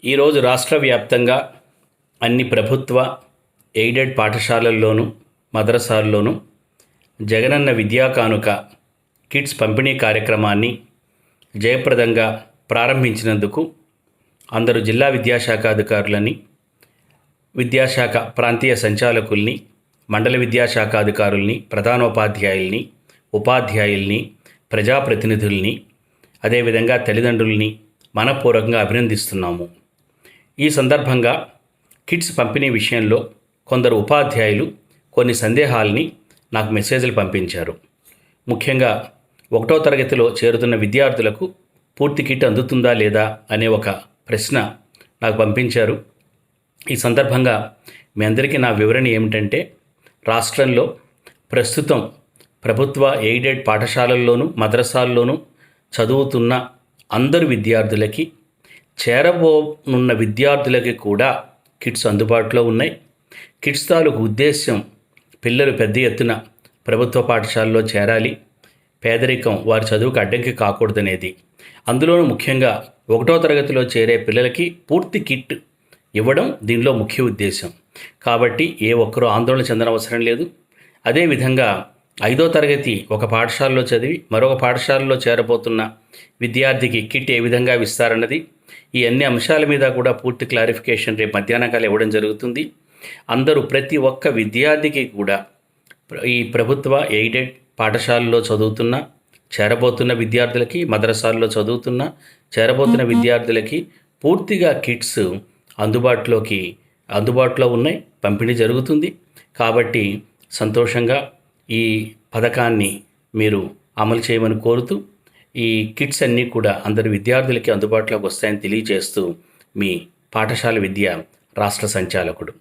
ఈరోజు రాష్ట్ర వ్యాప్తంగా అన్ని ప్రభుత్వ ఎయిడెడ్ పాఠశాలల్లోనూ మదరసాల్లోనూ జగనన్న విద్యా కానుక కిట్స్ పంపిణీ కార్యక్రమాన్ని జయప్రదంగా ప్రారంభించినందుకు అందరూ జిల్లా విద్యాశాఖ అధికారులని, విద్యాశాఖ ప్రాంతీయ సంచాలకుల్ని, మండల విద్యాశాఖ అధికారుల్ని, ప్రధానోపాధ్యాయుల్ని, ఉపాధ్యాయుల్ని, ప్రజాప్రతినిధుల్ని, అదేవిధంగా తల్లిదండ్రుల్ని మనపూర్వకంగా అభినందిస్తున్నాము. ఈ సందర్భంగా కిట్స్ పంపిణీ విషయంలో కొందరు ఉపాధ్యాయులు కొన్ని సందేహాల్ని నాకు మెసేజ్లు పంపించారు. ముఖ్యంగా 1వ తరగతిలో చేరుతున్న విద్యార్థులకు పూర్తి కిట్ అందుతుందా లేదా అనే ఒక ప్రశ్న నాకు పంపించారు. ఈ సందర్భంగా మీ అందరికీ నా వివరణ ఏమిటంటే, రాష్ట్రంలో ప్రస్తుతం ప్రభుత్వ ఎయిడెడ్ పాఠశాలల్లోనూ మద్రసాల్లోనూ చదువుతున్న అందరు విద్యార్థులకి, చేరబోనున్న విద్యార్థులకి కూడా కిట్స్ అందుబాటులో ఉన్నాయి. కిట్స్ తాలూకు ఉద్దేశ్యం పిల్లలు పెద్ద ఎత్తున ప్రభుత్వ పాఠశాలలో చేరాలి, పేదరికం వారి చదువుకు అడ్డంకి కాకూడదనేది. అందులోనూ ముఖ్యంగా 1వ తరగతిలో చేరే పిల్లలకి పూర్తి కిట్ ఇవ్వడం దీనిలో ముఖ్య ఉద్దేశం. కాబట్టి ఏ ఒక్కరూ ఆందోళన చెందనవసరం లేదు. అదేవిధంగా 5వ తరగతి ఒక పాఠశాలలో చదివి మరొక పాఠశాలలో చేరబోతున్న విద్యార్థికి కిట్ ఏ విధంగా ఇస్తారన్నది, ఈ అన్ని అంశాల మీద కూడా పూర్తి క్లారిఫికేషన్ రేపు మధ్యాహ్నకాలం ఇవ్వడం జరుగుతుంది. అందరూ ప్రతి ఒక్క విద్యార్థికి కూడా ఈ ప్రభుత్వ ఎయిడెడ్ పాఠశాలలో చదువుతున్న చేరబోతున్న విద్యార్థులకి, మద్రసాల్లో చదువుతున్న చేరబోతున్న విద్యార్థులకి పూర్తిగా కిట్స్ అందుబాటులో ఉన్నాయి, పంపిణీ జరుగుతుంది. కాబట్టి సంతోషంగా ఈ పథకాన్ని మీరు అమలు చేయమని కోరుతూ, ఈ కిట్స్ అన్నీ కూడా అందరి విద్యార్థులకి అందుబాటులోకి వస్తాయని తెలియజేస్తూ మీ పాఠశాల విద్య రాష్ట్ర సంచాలకుడు.